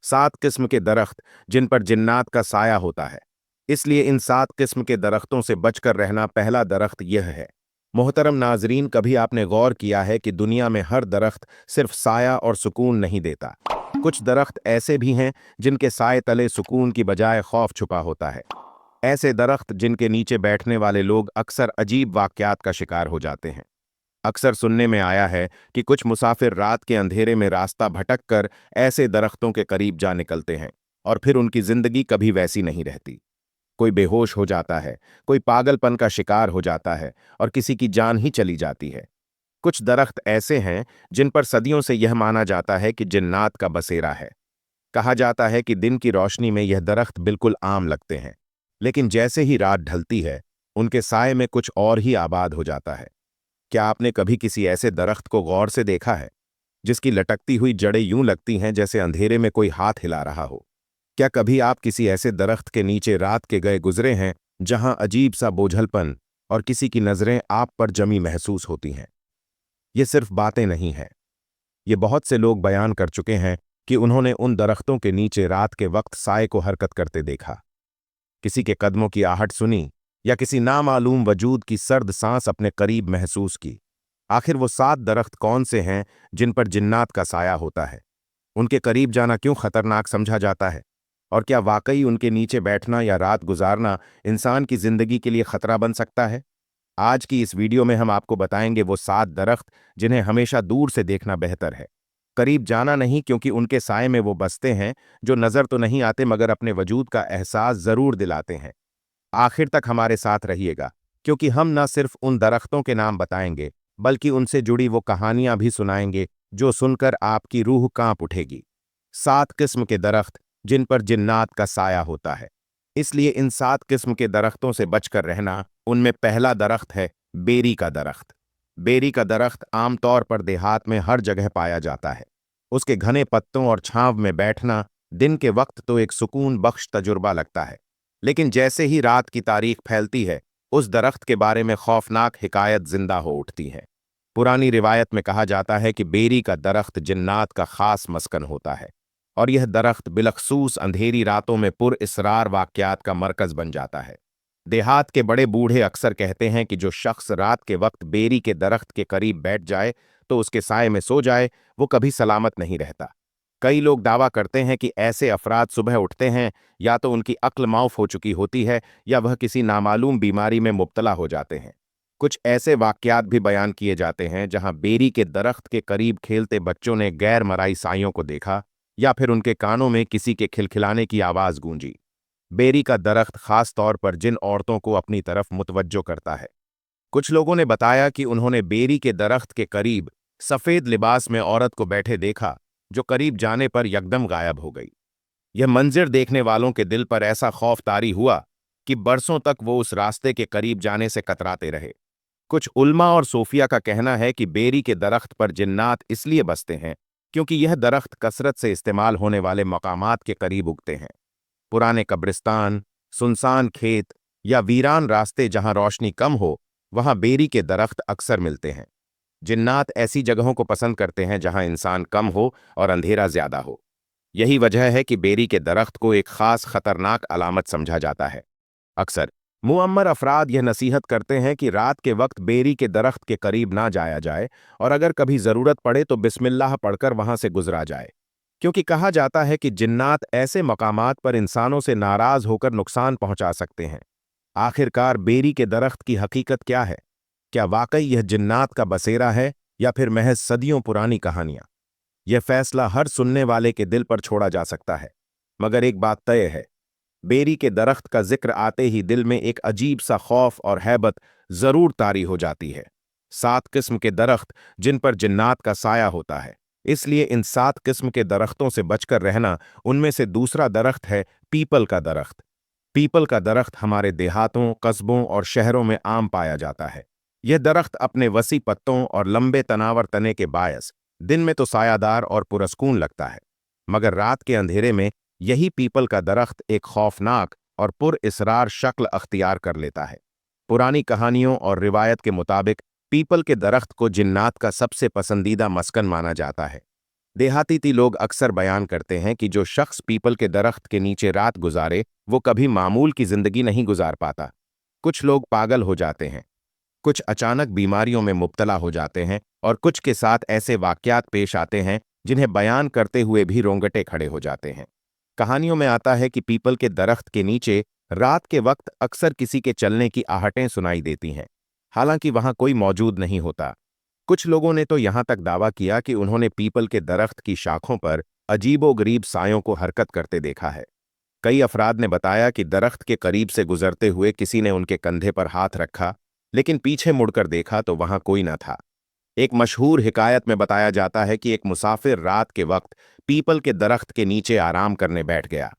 7 किस्म के दरख्त जिन पर जिन्नात का साया होता है। इसलिए इन 7 किस्म के दरख्तों से बचकर रहना पहला दरख्त यह है। मोहतरम नाजरीन, कभी आपने गौर किया है कि दुनिया में हर दरख्त सिर्फ साया और सुकून नहीं देता। कुछ दरख्त ऐसे भी हैं जिनके साए तले सुकून की बजाय खौफ छुपा होता है। ऐसे दरख्त जिनके नीचे बैठने वाले लोग अक्सर अजीब वाकयात का शिकार हो जाते हैं। अक्सर सुनने में आया है कि कुछ मुसाफिर रात के अंधेरे में रास्ता भटक कर ऐसे दरख्तों के करीब जा निकलते हैं और फिर उनकी जिंदगी कभी वैसी नहीं रहती। कोई बेहोश हो जाता है, कोई पागलपन का शिकार हो जाता है और किसी की जान ही चली जाती है। कुछ दरख्त ऐसे हैं जिन पर सदियों से यह माना जाता है कि जिन्नात का बसेरा है। कहा जाता है कि दिन की रोशनी में यह दरख्त बिल्कुल आम लगते हैं, लेकिन जैसे ही रात ढलती है उनके साए में कुछ और ही आबाद हो जाता है। क्या आपने कभी किसी ऐसे दरख्त को गौर से देखा है जिसकी लटकती हुई जड़ें यूं लगती हैं जैसे अंधेरे में कोई हाथ हिला रहा हो? क्या कभी आप किसी ऐसे दरख्त के नीचे रात के गए गुजरे हैं जहां अजीब सा बोझलपन और किसी की नजरें आप पर जमी महसूस होती हैं? ये सिर्फ बातें नहीं हैं। ये बहुत से लोग बयान कर चुके हैं कि उन्होंने उन दरख्तों के नीचे रात के वक्त साए को हरकत करते देखा, किसी के कदमों की आहट सुनी या किसी नामालूम वजूद की सर्द सांस अपने करीब महसूस की। आखिर वो 7 दरख्त कौन से हैं जिन पर जिन्नात का साया होता है? उनके करीब जाना क्यों खतरनाक समझा जाता है? और क्या वाकई उनके नीचे बैठना या रात गुजारना इंसान की जिंदगी के लिए खतरा बन सकता है? आज की इस वीडियो में हम आपको बताएंगे वो 7 दरख्त जिन्हें हमेशा दूर से देखना बेहतर है। करीब जाना नहीं, क्योंकि उनके साए में वो बसते हैं जो नजर तो नहीं आते मगर अपने वजूद का एहसास जरूर दिलाते हैं। आखिर तक हमारे साथ रहिएगा, क्योंकि हम न सिर्फ उन दरख्तों के नाम बताएंगे बल्कि उनसे जुड़ी वो कहानियां भी सुनाएंगे जो सुनकर आपकी रूह कांप उठेगी। 7 किस्म के दरख्त जिन पर जिन्नात का साया होता है। इसलिए इन 7 किस्म के दरख्तों से बचकर रहना। उनमें पहला दरख्त है बेरी का दरख्त। बेरी का दरख्त आमतौर पर देहात में हर जगह पाया जाता है। उसके घने पत्तों और छांव में बैठना दिन के वक्त तो एक सुकून बख्श तजुर्बा लगता है, लेकिन जैसे ही रात की तारीख फैलती है उस दरख्त के बारे में खौफनाक हिकायत जिंदा हो उठती है। पुरानी रिवायत में कहा जाता है कि बेरी का दरख्त जिन्नात का खास मस्कन होता है और यह दरख्त बिलखसूस अंधेरी रातों में पुरइसरार वाकयात का मरकज बन जाता है। देहात के बड़े बूढ़े अक्सर कहते हैं कि जो शख्स रात के वक्त बेरी के दरख्त के करीब बैठ जाए तो उसके साए में सो जाए, वो कभी सलामत नहीं रहता। कई लोग दावा करते हैं कि ऐसे अफराद सुबह उठते हैं या तो उनकी अक्ल माउफ हो चुकी होती है या वह किसी नामालूम बीमारी में मुब्तला हो जाते हैं। कुछ ऐसे वाकयात भी बयान किए जाते हैं जहां बेरी के दरख्त के करीब खेलते बच्चों ने गैर मराई साइयों को देखा या फिर उनके कानों में किसी के खिलखिलाने की आवाज गूंजी। बेरी का दरख्त खास तौर पर जिन औरतों को अपनी तरफ मुतवज्जो करता है। कुछ लोगों ने बताया कि उन्होंने बेरी के दरख्त के करीब सफेद लिबास में औरत को बैठे देखा जो करीब जाने पर यकदम गायब हो गई। यह मंजिर देखने वालों के दिल पर ऐसा खौफ तारी हुआ कि बरसों तक वो उस रास्ते के करीब जाने से कतराते रहे। कुछ उल्मा और सूफिया का कहना है कि बेरी के दरख्त पर जिन्नात इसलिए बसते हैं क्योंकि यह दरख्त कसरत से इस्तेमाल होने वाले मकामात के करीब उगते हैं। पुराने कब्रिस्तान, सुनसान खेत या वीरान रास्ते जहां रोशनी कम हो, वहां बेरी के दरख्त अक्सर मिलते हैं। जिन्नात ऐसी जगहों को पसंद करते हैं जहां इंसान कम हो और अंधेरा ज्यादा हो। यही वजह है कि बेरी के दरख्त को एक खास खतरनाक अलामत समझा जाता है। अक्सर मुअम्मर अफराद यह नसीहत करते हैं कि रात के वक्त बेरी के दरख्त के करीब ना जाया जाए और अगर कभी जरूरत पड़े तो बिस्मिल्लाह पढ़कर वहां से गुजरा जाए, क्योंकि कहा जाता है कि जिन्नात ऐसे मकामात पर इंसानों से नाराज होकर नुकसान पहुंचा सकते हैं। आखिरकार बेरी के दरख्त की हकीकत क्या है? क्या वाकई यह जिन्नात का बसेरा है या फिर महज सदियों पुरानी कहानियां? यह फैसला हर सुनने वाले के दिल पर छोड़ा जा सकता है, मगर एक बात तय है, बेरी के दरख्त का जिक्र आते ही दिल में एक अजीब सा खौफ और हैबत जरूर तारी हो जाती है। 7 किस्म के दरख्त जिन पर जिन्नात का साया होता है। इसलिए इन 7 किस्म के दरख्तों से बचकर रहना। उनमें से दूसरा दरख्त है पीपल का दरख्त। पीपल का दरख्त हमारे देहातों, कस्बों और शहरों में आम पाया जाता है। यह दरख्त अपने वसी पत्तों और लंबे तनावर तने के बायस दिन में तो सायादार और पुरस्कून लगता है, मगर रात के अंधेरे में यही पीपल का दरख्त एक खौफनाक और पुरइसरार शक्ल अख्तियार कर लेता है। पुरानी कहानियों और रिवायत के मुताबिक पीपल के दरख्त को जिन्नात का सबसे पसंदीदा मस्कन माना जाता है। देहाती लोग अक्सर बयान करते हैं कि जो शख्स पीपल के दरख्त के नीचे रात गुजारे वो कभी मामूल की जिंदगी नहीं गुजार पाता। कुछ लोग पागल हो जाते हैं, कुछ अचानक बीमारियों में मुब्तला हो जाते हैं और कुछ के साथ ऐसे वाकयात पेश आते हैं जिन्हें बयान करते हुए भी रोंगटे खड़े हो जाते हैं। कहानियों में आता है कि पीपल के दरख्त के नीचे रात के वक्त अक्सर किसी के चलने की आहटें सुनाई देती हैं, हालांकि वहां कोई मौजूद नहीं होता। कुछ लोगों ने तो यहां तक दावा किया कि उन्होंने पीपल के दरख्त की शाखों पर अजीबोगरीब सायों को हरकत करते देखा है। कई अफराद ने बताया कि दरख्त के करीब से गुजरते हुए किसी ने उनके कंधे पर हाथ रखा, लेकिन पीछे मुड़कर देखा तो वहां कोई न था। एक मशहूर हिकायत में बताया जाता है कि एक मुसाफिर रात के वक्त पीपल के दरख्त के नीचे आराम करने बैठ गया।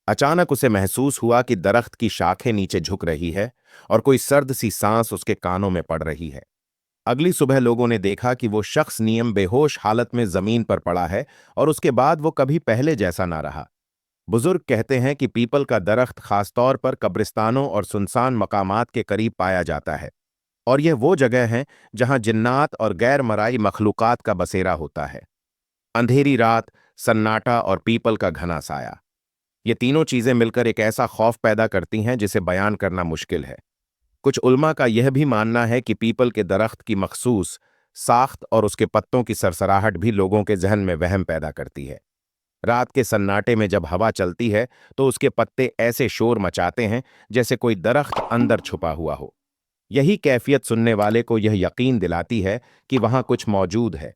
अचानक उसे महसूस हुआ कि दरख्त की शाखें नीचे झुक रही है और कोई सर्द सी सांस उसके कानों में पड़ रही है। अगली सुबह लोगों ने देखा कि वो शख्स नियम बेहोश हालत में जमीन पर पड़ा है और उसके बाद वो कभी पहले जैसा ना रहा। बुजुर्ग कहते हैं कि पीपल का दरख्त खासतौर पर कब्रिस्तानों और सुनसान मकामात के करीब पाया जाता है और यह वो जगह है जहां जिन्नात और गैर मराई मखलूकात का बसेरा होता है। अंधेरी रात, सन्नाटा और पीपल का घना साया, ये तीनों चीजें मिलकर एक ऐसा खौफ पैदा करती हैं जिसे बयान करना मुश्किल है। कुछ उल्मा का यह भी मानना है कि पीपल के दरख्त की मखसूस साख्त और उसके पत्तों की सरसराहट भी लोगों के जहन में वहम पैदा करती है। रात के सन्नाटे में जब हवा चलती है तो उसके पत्ते ऐसे शोर मचाते हैं जैसे कोई दरख्त अंदर छुपा हुआ हो। यही कैफियत सुनने वाले को यह यकीन दिलाती है कि वहां कुछ मौजूद है।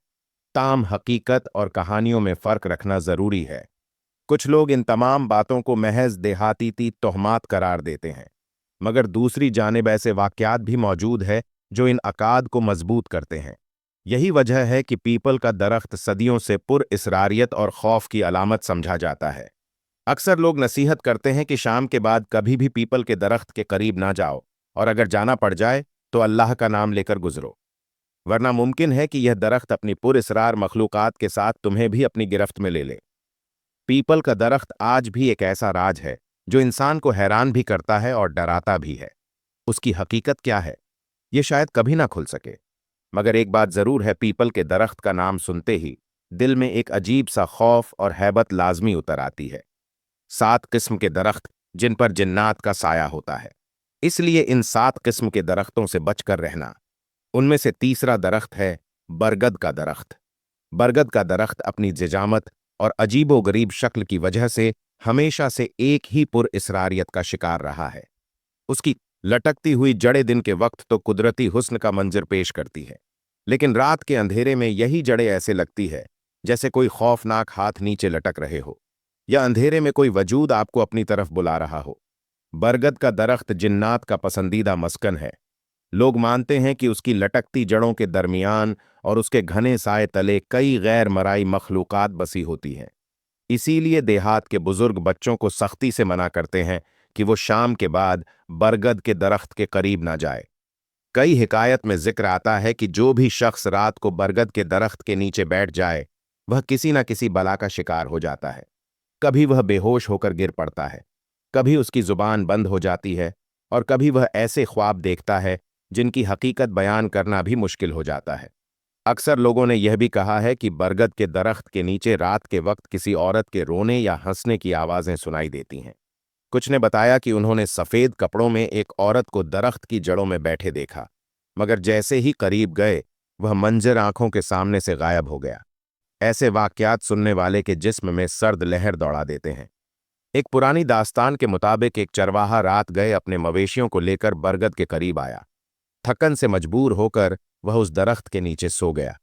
ताम हकीकत और कहानियों में फर्क रखना जरूरी है। कुछ लोग इन तमाम बातों को महज देहाती तोहमात करार देते हैं, मगर दूसरी जानिब ऐसे वाकयात भी मौजूद है जो इन अकाद को मजबूत करते हैं। यही वजह है कि पीपल का दरख्त सदियों से पुर-इसरारियत और खौफ की अलामत समझा जाता है। अक्सर लोग नसीहत करते हैं कि शाम के बाद कभी भी पीपल के दरख्त के करीब ना जाओ और अगर जाना पड़ जाए तो अल्लाह का नाम लेकर गुजरो, वरना मुमकिन है कि यह दरख्त अपनी पुर-इसरार मखलूकात के साथ तुम्हें भी अपनी गिरफ्त में ले ले। पीपल का दरख्त आज भी एक ऐसा राज है जो इंसान को हैरान भी करता है और डराता भी है। उसकी हकीकत क्या है, ये शायद कभी ना खुल सके, मगर एक बात जरूर है, पीपल के दरख्त का नाम सुनते ही दिल में एक अजीब सा खौफ और हैबत लाजमी उतर आती है। 7 किस्म के दरख्त जिन पर जिन्नात का साया होता है, इसलिए इन 7 किस्म के दरख्तों से बचकर रहना। उनमें से तीसरा दरख्त है बरगद का दरख्त। बरगद का दरख्त अपनी जिजामत और अजीबोगरीब शक्ल की वजह से हमेशा से एक ही पुर-इसरारियत का शिकार रहा है। उसकी लटकती हुई जड़ें दिन के वक्त तो कुदरती हुस्न का मंजर पेश करती है, लेकिन रात के अंधेरे में यही जड़ें ऐसे लगती है जैसे कोई खौफनाक हाथ नीचे लटक रहे हो या अंधेरे में कोई वजूद आपको अपनी तरफ बुला रहा हो। बरगद का दरख्त जिन्नात का पसंदीदा मस्कन है। लोग मानते हैं कि उसकी लटकती जड़ों के दरमियान और उसके घने साए तले कई गैर मराई मखलूकात बसी होती हैं। इसीलिए देहात के बुजुर्ग बच्चों को सख्ती से मना करते हैं कि वो शाम के बाद बरगद के दरख्त के करीब ना जाए। कई हिकायत में जिक्र आता है कि जो भी शख्स रात को बरगद के दरख्त के नीचे बैठ जाए वह किसी न किसी बला का शिकार हो जाता है। कभी वह बेहोश होकर गिर पड़ता है, कभी उसकी जुबान बंद हो जाती है और कभी वह ऐसे ख्वाब देखता है जिनकी हकीकत बयान करना भी मुश्किल हो जाता है। अक्सर लोगों ने यह भी कहा है कि बरगद के दरख्त के नीचे रात के वक्त किसी औरत के रोने या हंसने की आवाजें सुनाई देती हैं। कुछ ने बताया कि उन्होंने सफेद कपड़ों में एक औरत को दरख्त की जड़ों में बैठे देखा, मगर जैसे ही करीब गए वह मंजर आंखों के सामने से गायब हो गया। ऐसे वाकयात सुनने वाले के जिस्म में सर्द लहर दौड़ा देते हैं। एक पुरानी दास्तान के मुताबिक एक चरवाहा रात गए अपने मवेशियों को लेकर बरगद के करीब आया। थकन से मजबूर होकर वह उस दरख्त के नीचे सो गया।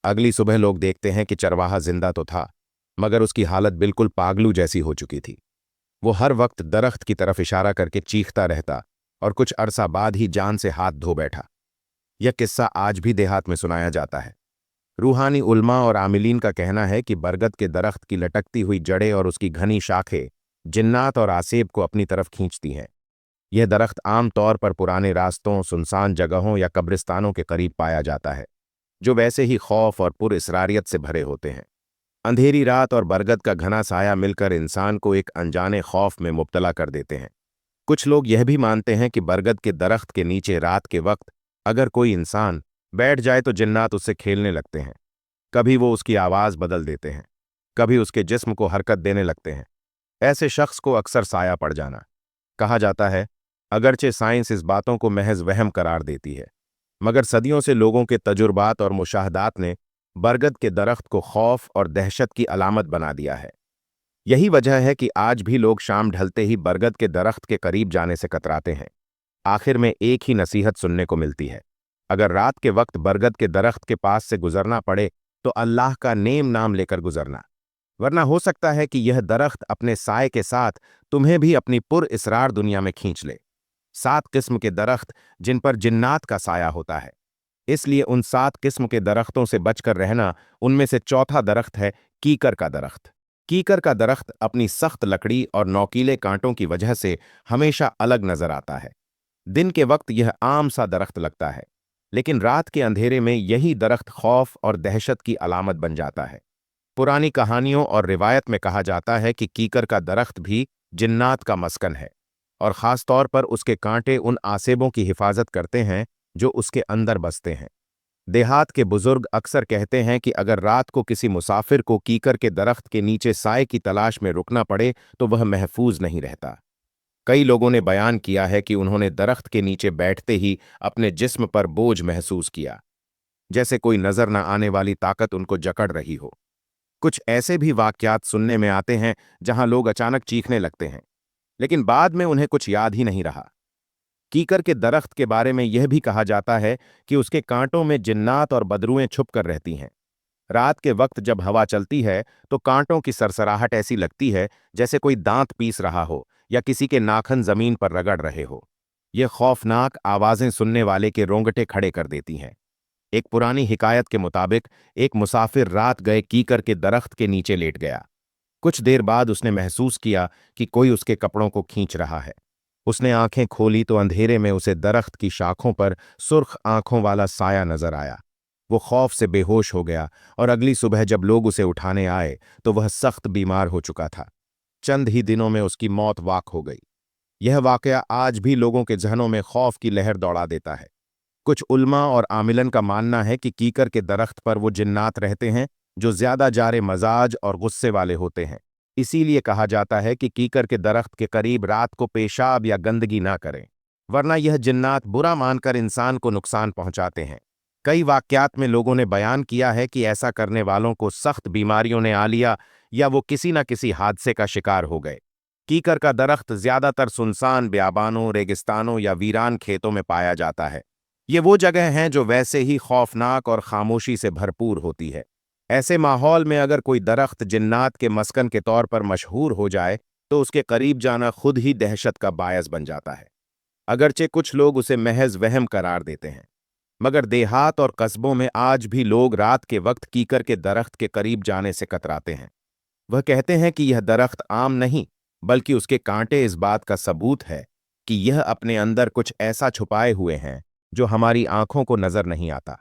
अगली सुबह लोग देखते हैं कि चरवाहा जिंदा तो था, मगर उसकी हालत बिल्कुल पागलू जैसी हो चुकी थी। वो हर वक्त दरख्त की तरफ इशारा करके चीखता रहता और कुछ अरसा बाद ही जान से हाथ धो बैठा। यह किस्सा आज भी देहात में सुनाया जाता है। रूहानी उल्मा और आमिलीन का कहना है कि बरगद के दरख्त की लटकती हुई जड़ें और उसकी घनी शाखें जिन्नात और आसेब को अपनी तरफ खींचती हैं। यह दरख्त आम तौर पर पुराने रास्तों, सुनसान जगहों या कब्रिस्तानों के करीब पाया जाता है, जो वैसे ही खौफ और पुर-इसरारियत से भरे होते हैं। अंधेरी रात और बरगद का घना साया मिलकर इंसान को एक अनजाने खौफ में मुब्तला कर देते हैं। कुछ लोग यह भी मानते हैं कि बरगद के दरख्त के नीचे रात के वक्त अगर कोई इंसान बैठ जाए तो जिन्नात उससे खेलने लगते हैं। कभी वो उसकी आवाज़ बदल देते हैं, कभी उसके जिस्म को हरकत देने लगते हैं। ऐसे शख्स को अक्सर साया पड़ जाना कहा जाता है। अगरचे साइंस इस बातों को महज वहम करार देती है, मगर सदियों से लोगों के तजुर्बात और मुशाहदात ने बरगद के दरख्त को खौफ और दहशत की अलामत बना दिया है। यही वजह है कि आज भी लोग शाम ढलते ही बरगद के दरख्त के करीब जाने से कतराते हैं। आखिर में एक ही नसीहत सुनने को मिलती है, अगर रात के वक्त बरगद के दरख्त के पास से गुजरना पड़े तो अल्लाह का नेम नाम लेकर गुजरना, वरना हो सकता है कि यह दरख्त अपने साए के साथ तुम्हें भी अपनी पुर इसरार दुनिया में खींच ले। 7 किस्म के दरख्त जिन पर जिन्नात का साया होता है, इसलिए उन 7 किस्म के दरख्तों से बचकर रहना। उनमें से चौथा दरख्त है कीकर का दरख्त। कीकर का दरख्त अपनी सख्त लकड़ी और नौकीले कांटों की वजह से हमेशा अलग नजर आता है। दिन के वक्त यह आम सा दरख्त लगता है, लेकिन रात के अंधेरे में यही दरख्त खौफ और दहशत की अलामत बन जाता है। पुरानी कहानियों और रिवायत में कहा जाता है कि कीकर का दरख्त भी जिन्नात का मस्कन है, और ख़ास तौर पर उसके कांटे उन आसेबों की हिफाजत करते हैं जो उसके अंदर बसते हैं। देहात के बुजुर्ग अक्सर कहते हैं कि अगर रात को किसी मुसाफिर को कीकर के दरख्त के नीचे साए की तलाश में रुकना पड़े तो वह महफूज नहीं रहता। कई लोगों ने बयान किया है कि उन्होंने दरख्त के नीचे बैठते ही अपने जिस्म पर बोझ महसूस किया, जैसे कोई नजर न आने वाली ताकत उनको जकड़ रही हो। कुछ ऐसे भी वाकयात सुनने में आते हैं जहां लोग अचानक चीखने लगते हैं, लेकिन बाद में उन्हें कुछ याद ही नहीं रहा। कीकर के दरख्त के बारे में यह भी कहा जाता है कि उसके कांटों में जिन्नात और बदरूएं छुप कर रहती हैं। रात के वक्त जब हवा चलती है तो कांटों की सरसराहट ऐसी लगती है जैसे कोई दांत पीस रहा हो या किसी के नाखन जमीन पर रगड़ रहे हो। ये खौफनाक आवाजें सुनने वाले के रोंगटे खड़े कर देती हैं। एक पुरानी हिकायत के मुताबिक एक मुसाफिर रात गए कीकर के दरख्त के नीचे लेट गया। कुछ देर बाद उसने महसूस किया कि कोई उसके कपड़ों को खींच रहा है। उसने आंखें खोली तो अंधेरे में उसे दरख्त की शाखों पर सुर्ख आंखों वाला साया नजर आया। वो खौफ से बेहोश हो गया, और अगली सुबह जब लोग उसे उठाने आए तो वह सख्त बीमार हो चुका था। चंद ही दिनों में उसकी मौत वाक़ हो गई। यह वाकया आज भी लोगों के जहनों में खौफ की लहर दौड़ा देता है। कुछ उल्मा और आमिलन का मानना है कि कीकर के दरख्त पर वो जिन्नात रहते हैं जो ज्यादा जारे मजाज और गुस्से वाले होते हैं। इसीलिए कहा जाता है कि कीकर के दरख्त के करीब रात को पेशाब या गंदगी ना करें, वरना यह जिन्नात बुरा मानकर इंसान को नुकसान पहुंचाते हैं। कई वाकयात में लोगों ने बयान किया है कि ऐसा करने वालों को सख्त बीमारियों ने आ लिया या वो किसी न किसी हादसे का शिकार हो गए। कीकर का दरख्त ज्यादातर सुनसान ब्याबानों, रेगिस्तानों या वीरान खेतों में पाया जाता है। ये वो जगह हैं जो वैसे ही खौफनाक और खामोशी से भरपूर होती है। ऐसे माहौल में अगर कोई दरख्त जिन्नात के मस्कन के तौर पर मशहूर हो जाए तो उसके करीब जाना खुद ही दहशत का बायस बन जाता है। अगरचे कुछ लोग उसे महज वहम करार देते हैं, मगर देहात और कस्बों में आज भी लोग रात के वक्त कीकर के दरख्त के करीब जाने से कतराते हैं। वह कहते हैं कि यह दरख्त आम नहीं, बल्कि उसके कांटे इस बात का सबूत है कि यह अपने अंदर कुछ ऐसा छुपाए हुए हैं जो हमारी आंखों को नजर नहीं आता।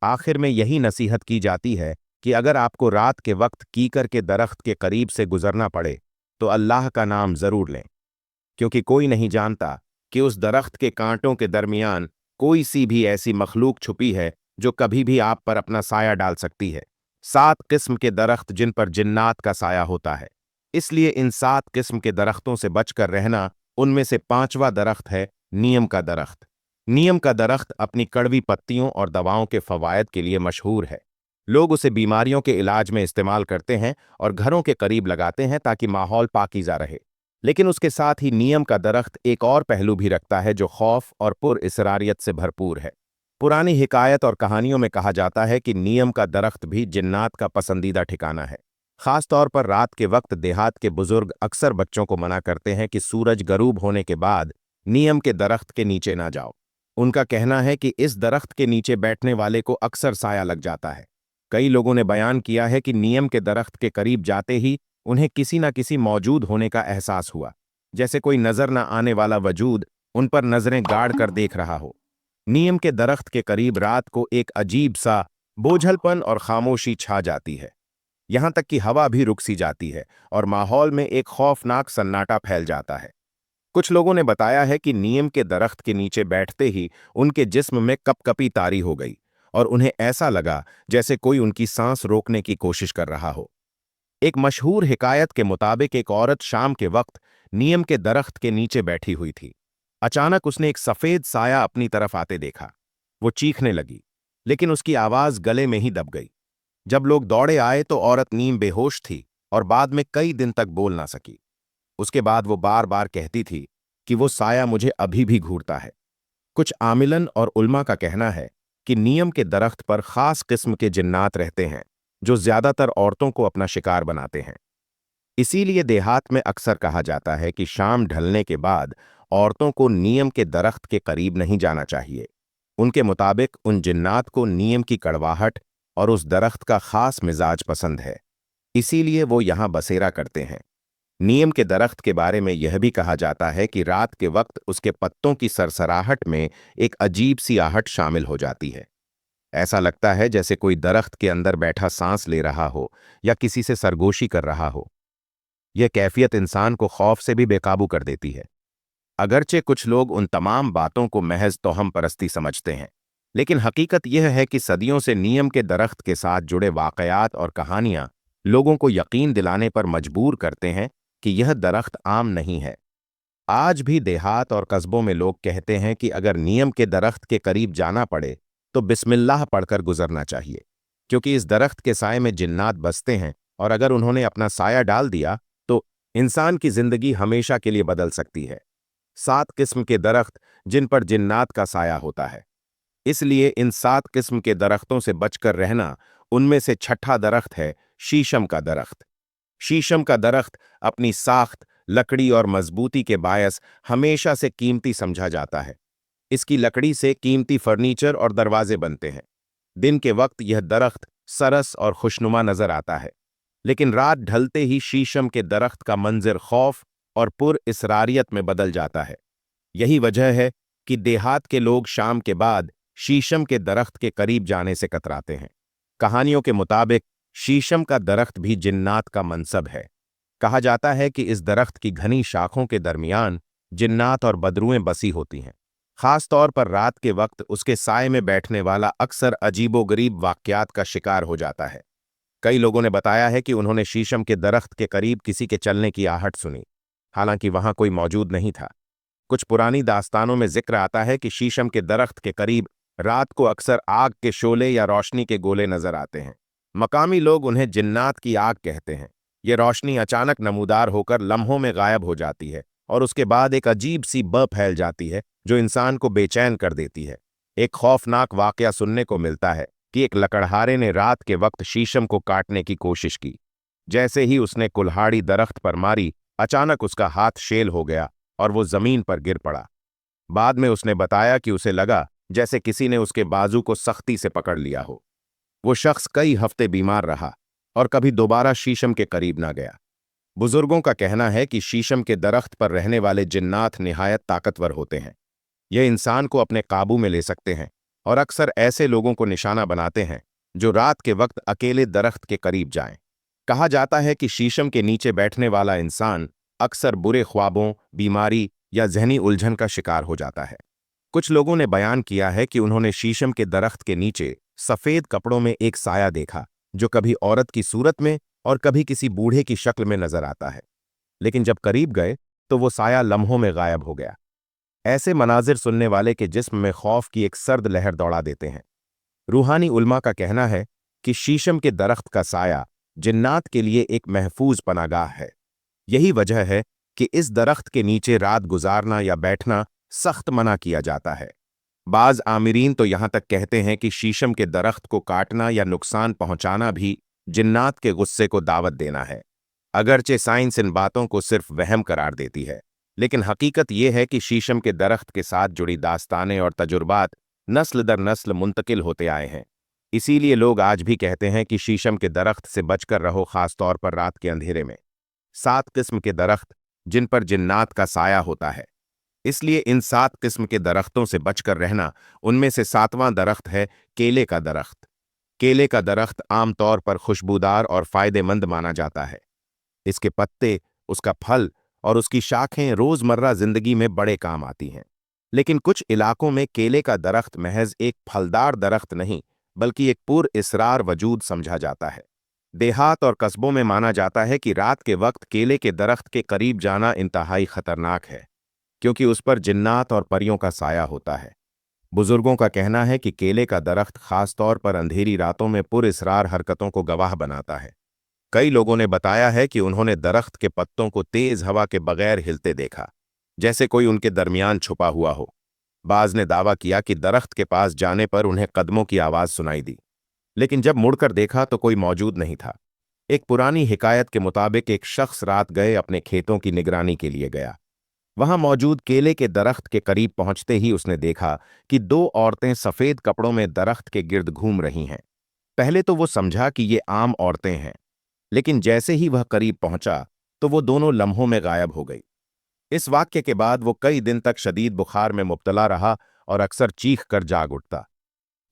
आखिर में यही नसीहत की जाती है कि अगर आपको रात के वक्त कीकर के दरख्त के करीब से गुजरना पड़े तो अल्लाह का नाम जरूर लें, क्योंकि कोई नहीं जानता कि उस दरख्त के कांटों के दरमियान कोई सी भी ऐसी मखलूक छुपी है जो कभी भी आप पर अपना साया डाल सकती है। 7 किस्म के दरख्त जिन पर जिन्नात का साया होता है, इसलिए इन 7 किस्म के दरख्तों से बचकर रहना। उनमें से 5वां दरख्त है नीम का दरख्त। नीम का दरख्त अपनी कड़वी पत्तियों और दवाओं के फवायद के लिए मशहूर है। लोग उसे बीमारियों के इलाज में इस्तेमाल करते हैं और घरों के करीब लगाते हैं ताकि माहौल पाकीज़ा रहे। लेकिन उसके साथ ही नीम का दरख्त एक और पहलू भी रखता है जो खौफ और पुरइसरारियत से भरपूर है। पुरानी हिकायत और कहानियों में कहा जाता है कि नीम का दरख्त भी जिन्नात का पसंदीदा ठिकाना है। खास तौर पर रात के वक्त देहात के बुजुर्ग अक्सर बच्चों को मना करते हैं कि सूरज गरूब होने के बाद नीम के दरख्त के नीचे ना जाओ। उनका कहना है कि इस दरख्त के नीचे बैठने वाले को अक्सर साया लग जाता है। कई लोगों ने बयान किया है कि नीम के दरख्त के करीब जाते ही उन्हें किसी न किसी मौजूद होने का एहसास हुआ, जैसे कोई नजर न आने वाला वजूद उन पर नजरें गाड़ कर देख रहा हो। नीम के दरख्त के करीब रात को एक अजीब सा बोझलपन और खामोशी छा जाती है। यहां तक कि हवा भी रुक सी जाती है और माहौल में एक खौफनाक सन्नाटा फैल जाता है। कुछ लोगों ने बताया है कि नीम के दरख्त के नीचे बैठते ही उनके जिस्म में कपकपी तारी हो गई और उन्हें ऐसा लगा जैसे कोई उनकी सांस रोकने की कोशिश कर रहा हो। एक मशहूर हिकायत के मुताबिक एक औरत शाम के वक्त नीम के दरख्त के नीचे बैठी हुई थी। अचानक उसने एक सफेद साया अपनी तरफ आते देखा। वो चीखने लगी, लेकिन उसकी आवाज गले में ही दब गई। जब लोग दौड़े आए तो औरत नीम बेहोश थी और बाद में कई दिन तक बोल ना सकी। उसके बाद वो बार बार कहती थी कि वो साया मुझे अभी भी घूरता है। कुछ आमिलन और उल्मा का कहना है कि नीम के दरख्त पर खास किस्म के जिन्नात रहते हैं जो ज्यादातर औरतों को अपना शिकार बनाते हैं। इसीलिए देहात में अक्सर कहा जाता है कि शाम ढलने के बाद औरतों को नीम के दरख्त के करीब नहीं जाना चाहिए। उनके मुताबिक उन जिन्नात को नीम की कड़वाहट और उस दरख्त का खास मिजाज पसंद है, इसीलिए वो यहां बसेरा करते हैं। नीम के दरख्त के बारे में यह भी कहा जाता है कि रात के वक्त उसके पत्तों की सरसराहट में एक अजीब सी आहट शामिल हो जाती है। ऐसा लगता है जैसे कोई दरख्त के अंदर बैठा सांस ले रहा हो या किसी से सरगोशी कर रहा हो। यह कैफियत इंसान को खौफ से भी बेकाबू कर देती है। अगरचे कुछ लोग उन तमाम बातों को महज तोहम परस्ती समझते हैं, लेकिन हकीकत यह है कि सदियों से नीम के दरख्त के साथ जुड़े वाकयात और कहानियां लोगों को यकीन दिलाने पर मजबूर करते हैं कि यह दरख्त आम नहीं है। आज भी देहात और कस्बों में लोग कहते हैं कि अगर नीम के दरख्त के करीब जाना पड़े तो बिस्मिल्लाह पढ़कर गुजरना चाहिए, क्योंकि इस दरख्त के साए में जिन्नात बसते हैं और अगर उन्होंने अपना साया डाल दिया तो इंसान की जिंदगी हमेशा के लिए बदल सकती है। 7 किस्म के दरख्त जिन पर जिन्नात का साया होता है, इसलिए इन 7 किस्म के दरख्तों से बचकर रहना। उनमें से छठा दरख्त है शीशम का दरख्त। शीशम का दरख्त अपनी साख्त, लकड़ी और मजबूती के बायस हमेशा से कीमती समझा जाता है। इसकी लकड़ी से कीमती फर्नीचर और दरवाजे बनते हैं। दिन के वक्त यह दरख्त सरस और खुशनुमा नजर आता है, लेकिन रात ढलते ही शीशम के दरख्त का मंजर खौफ और पुर-इसरारियत में बदल जाता है। यही वजह है कि देहात के लोग शाम के बाद शीशम के दरख्त के करीब जाने से कतराते हैं। कहानियों के मुताबिक शीशम का दरख्त भी जिन्नात का मनसब है। कहा जाता है कि इस दरख्त की घनी शाखों के दरमियान जिन्नात और बदरुएं बसी होती हैं। खास तौर पर रात के वक्त उसके साए में बैठने वाला अक्सर अजीबोगरीब वाकयात का शिकार हो जाता है। कई लोगों ने बताया है कि उन्होंने शीशम के दरख्त के करीब किसी के चलने की आहट सुनी, हालांकि वहां कोई मौजूद नहीं था। कुछ पुरानी दास्तानों में जिक्र आता है कि शीशम के दरख्त के करीब रात को अक्सर आग के शोले या रोशनी के गोले नजर आते हैं। मकामी लोग उन्हें जिन्नात की आग कहते हैं। ये रोशनी अचानक नमूदार होकर लम्हों में गायब हो जाती है और उसके बाद एक अजीब सी ब फैल जाती है जो इंसान को बेचैन कर देती है। एक खौफनाक वाकया सुनने को मिलता है कि एक लकड़हारे ने रात के वक्त शीशम को काटने की कोशिश की। जैसे ही उसने कुल्हाड़ी दरख्त पर मारी, अचानक उसका हाथ शेल हो गया और वो जमीन पर गिर पड़ा। बाद में उसने बताया कि उसे लगा जैसे किसी ने उसके बाजू को सख्ती से पकड़ लिया हो। वो शख्स कई हफ्ते बीमार रहा और कभी दोबारा शीशम के करीब ना गया। बुजुर्गों का कहना है कि शीशम के दरख्त पर रहने वाले जिन्नात निहायत ताकतवर होते हैं। यह इंसान को अपने काबू में ले सकते हैं और अक्सर ऐसे लोगों को निशाना बनाते हैं जो रात के वक्त अकेले दरख्त के करीब जाएं। कहा जाता है कि शीशम के नीचे बैठने वाला इंसान अक्सर बुरे ख्वाबों, बीमारी या जहनी उलझन का शिकार हो जाता है। कुछ लोगों ने बयान किया है कि उन्होंने शीशम के दरख्त के नीचे सफेद कपड़ों में एक साया देखा जो कभी औरत की सूरत में और कभी किसी बूढ़े की शक्ल में नजर आता है, लेकिन जब करीब गए तो वो साया लम्हों में गायब हो गया। ऐसे मनाजिर सुनने वाले के जिस्म में खौफ की एक सर्द लहर दौड़ा देते हैं। रूहानी उल्मा का कहना है कि शीशम के दरख्त का साया जिन्नात के लिए एक महफूज पनागाह है। यही वजह है कि इस दरख्त के नीचे रात गुजारना या बैठना सख्त मना किया जाता है। बाज आमिरीन तो यहां तक कहते हैं कि शीशम के दरख्त को काटना या नुकसान पहुंचाना भी जिन्नात के गुस्से को दावत देना है। अगरचे साइंस इन बातों को सिर्फ वहम करार देती है, लेकिन हकीकत यह है कि शीशम के दरख्त के साथ जुड़ी दास्तानें और तजुर्बात नस्ल दर नस्ल मुंतकिल होते आए हैं। इसीलिए लोग आज भी कहते हैं कि शीशम के दरख्त से बचकर रहो, खास तौर पर रात के अंधेरे में। 7 किस्म के दरख्त जिन पर जिन्नात का साया होता है, इसलिए इन 7 किस्म के दरख्तों से बचकर रहना। उनमें से 7वां दरख्त है केले का दरख्त। केले का दरख्त आमतौर पर खुशबूदार और फायदेमंद माना जाता है। इसके पत्ते, उसका फल और उसकी शाखें रोजमर्रा जिंदगी में बड़े काम आती हैं। लेकिन कुछ इलाकों में केले का दरख्त महज एक फलदार दरख्त नहीं, बल्कि एक पुरअसरार वजूद समझा जाता है। देहात और कस्बों में माना जाता है कि रात के वक्त केले के दरख्त के करीब जाना इंतहाई खतरनाक है, क्योंकि उस पर जिन्नात और परियों का साया होता है। बुजुर्गों का कहना है कि केले का दरख्त खास तौर पर अंधेरी रातों में पुरअसरार हरकतों को गवाह बनाता है। कई लोगों ने बताया है कि उन्होंने दरख्त के पत्तों को तेज हवा के बगैर हिलते देखा, जैसे कोई उनके दरमियान छुपा हुआ हो। बाज ने दावा किया कि दरख्त के पास जाने पर उन्हें कदमों की आवाज सुनाई दी, लेकिन जब मुड़कर देखा तो कोई मौजूद नहीं था। एक पुरानी हिकायत के मुताबिक एक शख्स रात गए अपने खेतों की निगरानी के लिए गया। वहां मौजूद केले के दरख्त के करीब पहुंचते ही उसने देखा कि दो औरतें सफेद कपड़ों में दरख्त के गिर्द घूम रही हैं। पहले तो वो समझा कि ये आम औरतें हैं, लेकिन जैसे ही वह करीब पहुंचा तो वो दोनों लम्हों में गायब हो गई। इस वाक्य के बाद वो कई दिन तक शदीद बुखार में मुब्तला रहा और अक्सर चीख कर जाग उठता।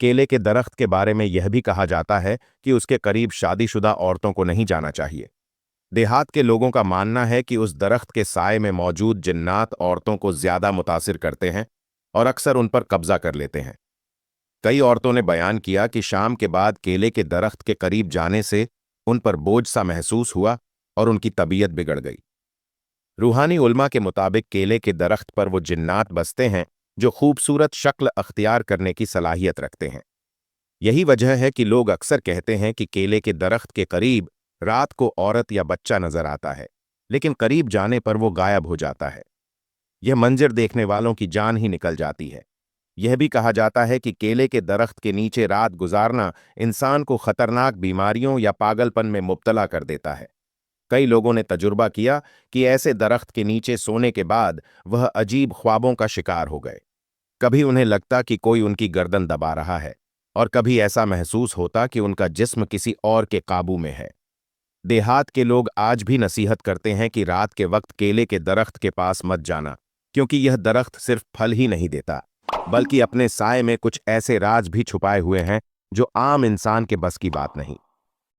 केले के दरख्त के बारे में यह भी कहा जाता है कि उसके करीब शादीशुदा औरतों को नहीं जाना चाहिए। देहात के लोगों का मानना है कि उस दरख्त के साए में मौजूद जिन्नात औरतों को ज्यादा मुतासिर करते हैं और अक्सर उन पर कब्जा कर लेते हैं। कई औरतों ने बयान किया कि शाम के बाद केले के दरख्त के करीब जाने से उन पर बोझ सा महसूस हुआ और उनकी तबीयत बिगड़ गई। रूहानी उल्मा के मुताबिक केले के दरख्त पर वो जिन्नात बसते हैं जो खूबसूरत शक्ल अख्तियार करने की सलाहियत रखते हैं। यही वजह है कि लोग अक्सर कहते हैं कि केले के दरख्त के करीब रात को औरत या बच्चा नजर आता है, लेकिन करीब जाने पर वो गायब हो जाता है। यह मंजर देखने वालों की जान ही निकल जाती है। यह भी कहा जाता है कि केले के दरख्त के नीचे रात गुजारना इंसान को खतरनाक बीमारियों या पागलपन में मुब्तला कर देता है। कई लोगों ने तजुर्बा किया कि ऐसे दरख्त के नीचे सोने के बाद वह अजीब ख्वाबों का शिकार हो गए। कभी उन्हें लगता कि कोई उनकी गर्दन दबा रहा है, और कभी ऐसा महसूस होता कि उनका जिस्म किसी और के काबू में है। देहात के लोग आज भी नसीहत करते हैं कि रात के वक्त केले के दरख्त के पास मत जाना, क्योंकि यह दरख्त सिर्फ फल ही नहीं देता, बल्कि अपने साए में कुछ ऐसे राज भी छुपाए हुए हैं जो आम इंसान के बस की बात नहीं।